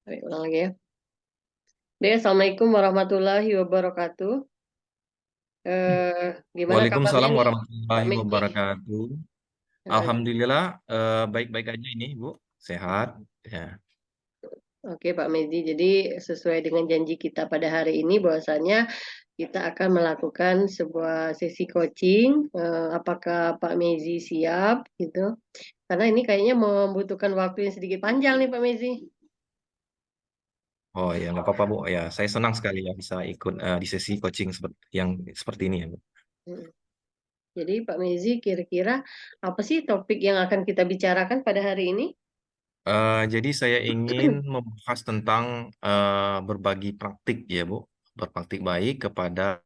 Baik, ulang lagi ya. Baik, Assalamualaikum warahmatullahi wabarakatuh. Gimana kabarnya Waalaikumsalam nih, Pak warahmatullahi Megi? wabarakatuh. Eh, Alhamdulillah baik-baik aja ini Bu, sehat. Ya. Oke, Pak Megi. Jadi sesuai dengan janji kita pada hari ini, bahwasanya kita akan melakukan sebuah sesi coaching. Apakah Pak Mezi siap? Gitu. Karena ini kayaknya membutuhkan waktu yang sedikit panjang nih, Pak Mezi. Oh ya nggak apa-apa Bu. Ya saya senang sekali ya bisa ikut di sesi coaching yang seperti ini ya Bu. Hmm. Jadi Pak Mezi, kira-kira apa sih topik yang akan kita bicarakan pada hari ini? Jadi saya ingin membahas tentang berbagi praktik ya Bu, berpraktik baik kepada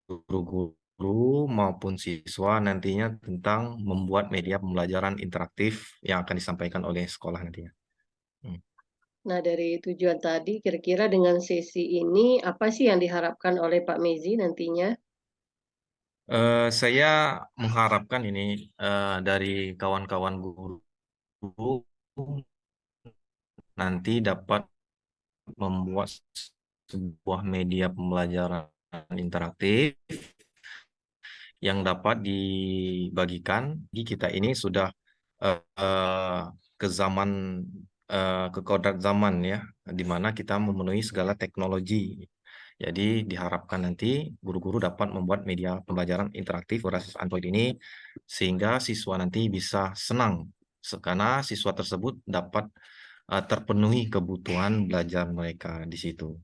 guru-guru maupun siswa nantinya tentang membuat media pembelajaran interaktif yang akan disampaikan oleh sekolah nantinya. Hmm. Nah, dari tujuan tadi, kira-kira dengan sesi ini, apa sih yang diharapkan oleh Pak Mezi nantinya? Saya mengharapkan ini dari kawan-kawan guru nanti dapat membuat sebuah media pembelajaran interaktif yang dapat dibagikan. Di kita ini sudah ke zaman ke kodrat zaman ya, di mana kita memenuhi segala teknologi. Jadi diharapkan nanti guru-guru dapat membuat media pembelajaran interaktif berbasis Android ini sehingga siswa nanti bisa senang karena siswa tersebut dapat terpenuhi kebutuhan belajar mereka di situ.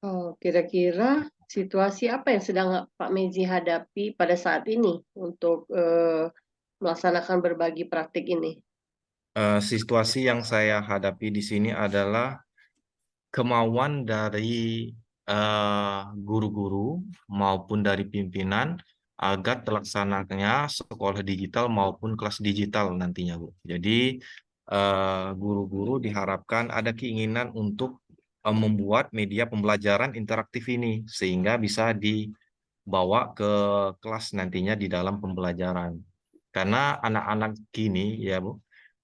Oh, kira-kira situasi apa yang sedang Pak Mezi hadapi pada saat ini untuk melaksanakan berbagi praktik ini? Situasi yang saya hadapi di sini adalah kemauan dari guru-guru maupun dari pimpinan agar terlaksananya sekolah digital maupun kelas digital nantinya, Bu. Jadi guru-guru diharapkan ada keinginan untuk membuat media pembelajaran interaktif ini sehingga bisa dibawa ke kelas nantinya di dalam pembelajaran. Karena anak-anak kini ya, Bu,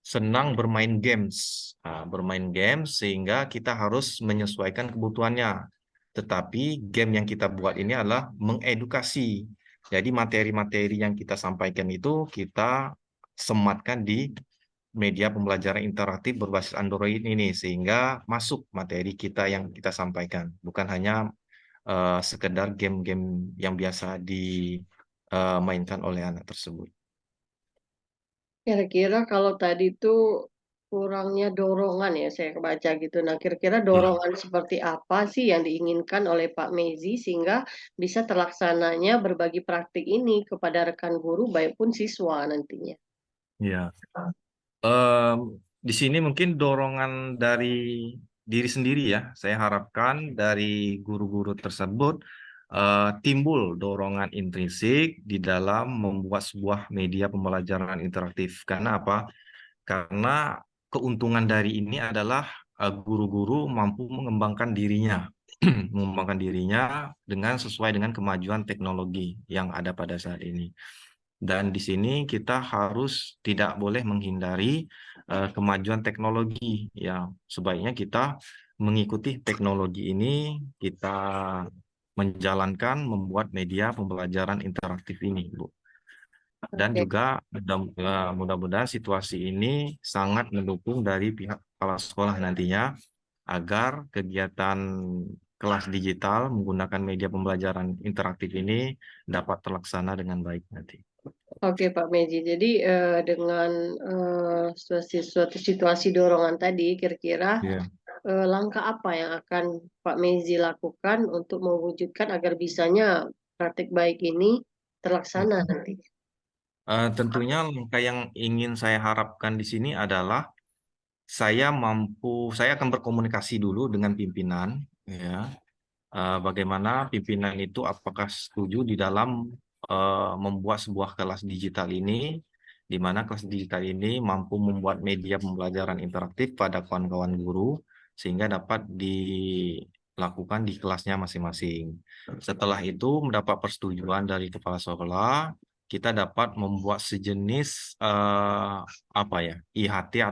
senang bermain games. Nah, bermain games sehingga kita harus menyesuaikan kebutuhannya. Tetapi game yang kita buat ini adalah mengedukasi. Jadi materi-materi yang kita sampaikan itu kita sematkan di media pembelajaran interaktif berbasis Android ini sehingga masuk materi kita yang kita sampaikan. Bukan hanya sekedar game-game yang biasa dimainkan oleh anak tersebut. Kira-kira kalau tadi itu kurangnya dorongan ya, saya kebaca gitu. Nah, kira-kira Ya. dorongan seperti apa sih yang diinginkan oleh Pak Mezi sehingga bisa terlaksananya berbagi praktik ini kepada rekan guru, baik pun siswa nantinya? Ya. Em, di sini mungkin dorongan dari diri sendiri ya. Saya harapkan dari guru-guru tersebut timbul dorongan intrinsik di dalam membuat sebuah media pembelajaran interaktif. Karena apa? Karena keuntungan dari ini adalah guru-guru mampu mengembangkan dirinya, mengembangkan dirinya dengan sesuai dengan kemajuan teknologi yang ada pada saat ini. Dan di sini kita harus tidak boleh menghindari kemajuan teknologi. Ya, sebaiknya kita mengikuti teknologi ini, kita menjalankan, membuat media pembelajaran interaktif ini, Bu. Dan Oke. juga mudah-mudahan situasi ini sangat mendukung dari pihak kepala sekolah nantinya agar kegiatan kelas digital menggunakan media pembelajaran interaktif ini dapat terlaksana dengan baik nanti. Oke, Pak Meji. Jadi dengan suatu situasi dorongan tadi, kira-kira Ya. langkah apa yang akan Pak Mezi lakukan untuk mewujudkan agar bisanya praktik baik ini terlaksana nanti? Tentunya langkah yang ingin saya harapkan di sini adalah saya akan berkomunikasi dulu dengan pimpinan, ya, bagaimana pimpinan itu apakah setuju di dalam membuat sebuah kelas digital ini, di mana kelas digital ini mampu membuat media pembelajaran interaktif pada kawan-kawan guru, sehingga dapat dilakukan di kelasnya masing-masing. Setelah itu mendapat persetujuan dari kepala sekolah, kita dapat membuat sejenis apa ya, IHT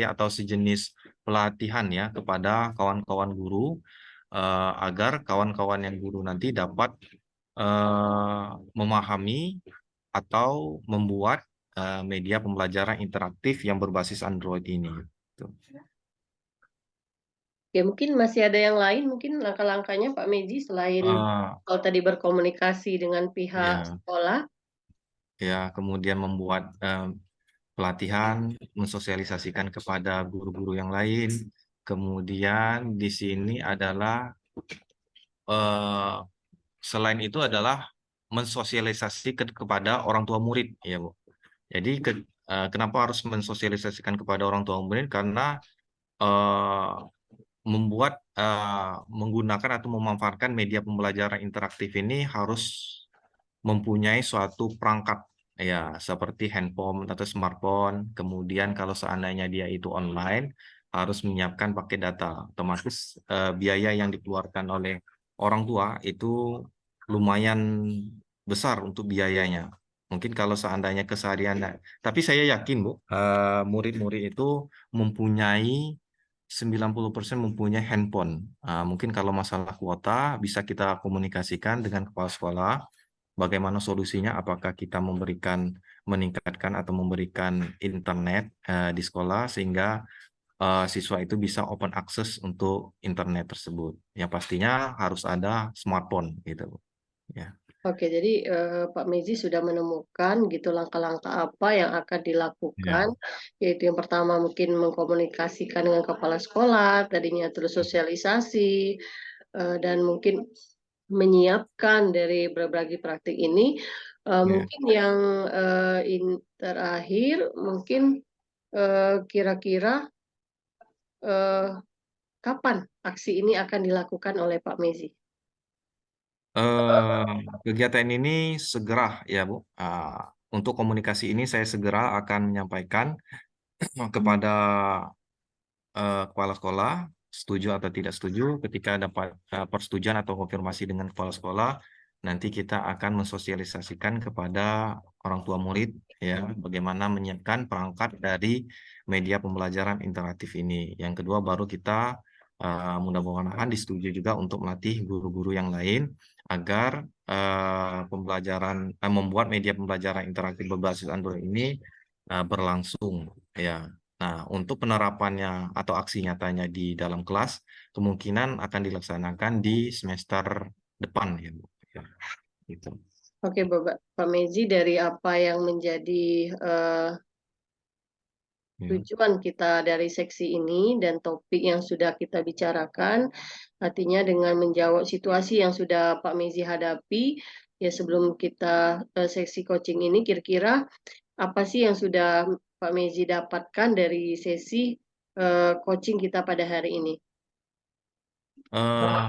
atau sejenis pelatihan ya kepada kawan-kawan guru, agar kawan-kawan yang guru nanti dapat memahami atau membuat media pembelajaran interaktif yang berbasis Android ini. Tuh. Ya, mungkin masih ada yang lain, mungkin langkah-langkahnya Pak Meji selain kalau tadi berkomunikasi dengan pihak Ya, sekolah. ya, kemudian membuat pelatihan, mensosialisasikan kepada guru-guru yang lain. Kemudian di sini adalah eh, selain itu adalah mensosialisasikan kepada orang tua murid, ya Bu. Jadi kenapa harus mensosialisasikan kepada orang tua murid? Karena eh, menggunakan atau memanfaatkan media pembelajaran interaktif ini harus mempunyai suatu perangkat ya seperti handphone atau smartphone. Kemudian kalau seandainya dia itu online harus menyiapkan pakai data. Otomatis biaya yang dikeluarkan oleh orang tua itu lumayan besar untuk biayanya. Mungkin kalau seandainya keseharian, tapi saya yakin Bu, murid-murid itu mempunyai 90% mempunyai handphone. Mungkin kalau masalah kuota bisa kita komunikasikan dengan kepala sekolah. Bagaimana solusinya? Apakah kita meningkatkan atau memberikan internet di sekolah sehingga siswa itu bisa open access untuk internet tersebut. Yang pastinya harus ada smartphone gitu, Bu. Ya. Oke, jadi Pak Mezi sudah menemukan gitu langkah-langkah apa yang akan dilakukan, Ya. yaitu yang pertama mungkin mengkomunikasikan dengan kepala sekolah, tadinya terus sosialisasi, dan mungkin menyiapkan dari berbagai praktik ini. Ya. Mungkin yang terakhir, mungkin kira-kira eh, kapan aksi ini akan dilakukan oleh Pak Mezi? Eh, Kegiatan ini segera ya Bu. Untuk komunikasi ini saya segera akan menyampaikan kepada kepala sekolah setuju atau tidak setuju. Ketika dapat persetujuan atau konfirmasi dengan kepala sekolah, nanti kita akan mensosialisasikan kepada orang tua murid ya bagaimana menyiapkan perangkat dari media pembelajaran interaktif ini. Yang kedua baru kita mudah-mudahan disetujui juga untuk melatih guru-guru yang lain agar membuat media pembelajaran interaktif berbasis Android ini berlangsung ya. Nah, untuk penerapannya atau aksi nyatanya di dalam kelas kemungkinan akan dilaksanakan di semester depan ya, Bu. Ya, gitu. Oke, Pak Mezi, dari apa yang menjadi Ya. tujuan kita dari seksi ini dan topik yang sudah kita bicarakan, artinya dengan menjawab situasi yang sudah Pak Mezi hadapi, ya sebelum kita seksi coaching ini, kira-kira apa sih yang sudah Pak Mezi dapatkan dari sesi coaching kita pada hari ini? Eh,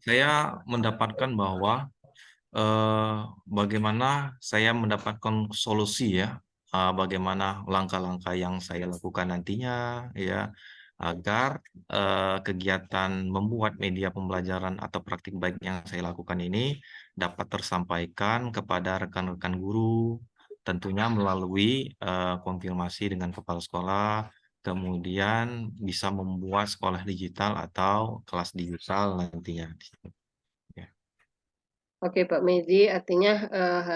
saya mendapatkan bahwa eh, bagaimana saya mendapatkan solusi ya, bagaimana langkah-langkah yang saya lakukan nantinya ya, agar kegiatan membuat media pembelajaran atau praktik baik yang saya lakukan ini dapat tersampaikan kepada rekan-rekan guru, tentunya melalui konfirmasi dengan kepala sekolah, kemudian bisa membuat sekolah digital atau kelas digital nantinya. Ya. Oke, Pak Mezi, artinya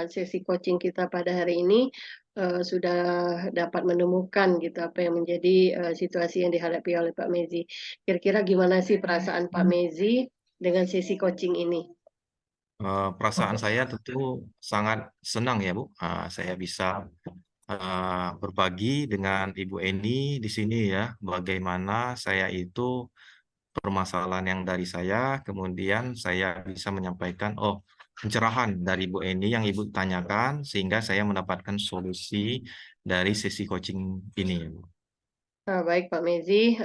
sesi coaching kita pada hari ini sudah dapat menemukan gitu apa yang menjadi situasi yang dihadapi oleh Pak Mezi. Kira-kira gimana sih perasaan Pak Mezi dengan sesi coaching ini? Perasaan saya tentu sangat senang ya Bu. Saya bisa berbagi dengan Ibu Eni di sini ya, bagaimana saya itu permasalahan yang dari saya, kemudian saya bisa menyampaikan, oh pencerahan dari Ibu Eni yang Ibu tanyakan, sehingga saya mendapatkan solusi dari sesi coaching ini. Ya, Bu. Baik Pak Mezi,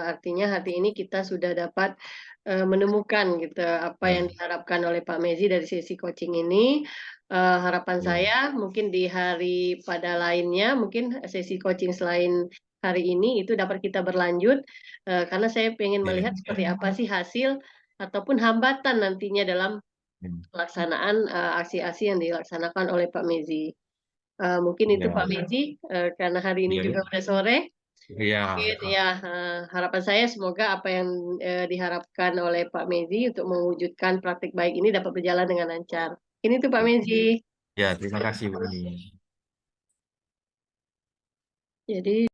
artinya hari ini kita sudah dapat menemukan gitu apa yang Ya, diharapkan oleh Pak Mezi dari sesi coaching ini. Harapan ya, saya mungkin di hari pada lainnya, mungkin sesi coaching selain hari ini itu dapat kita berlanjut, karena saya ingin ya, melihat seperti apa sih hasil ataupun hambatan nantinya dalam Hmm. pelaksanaan aksi-aksi yang dilaksanakan oleh Pak Mezi. Mungkin itu Pak Ya, Mezi, karena hari ini ya, juga udah sore. ya. Mungkin ya harapan saya semoga apa yang diharapkan oleh Pak Mezi untuk mewujudkan praktik baik ini dapat berjalan dengan lancar. Ini tuh Pak Mezi. Ya, terima kasih Bu Eni. Jadi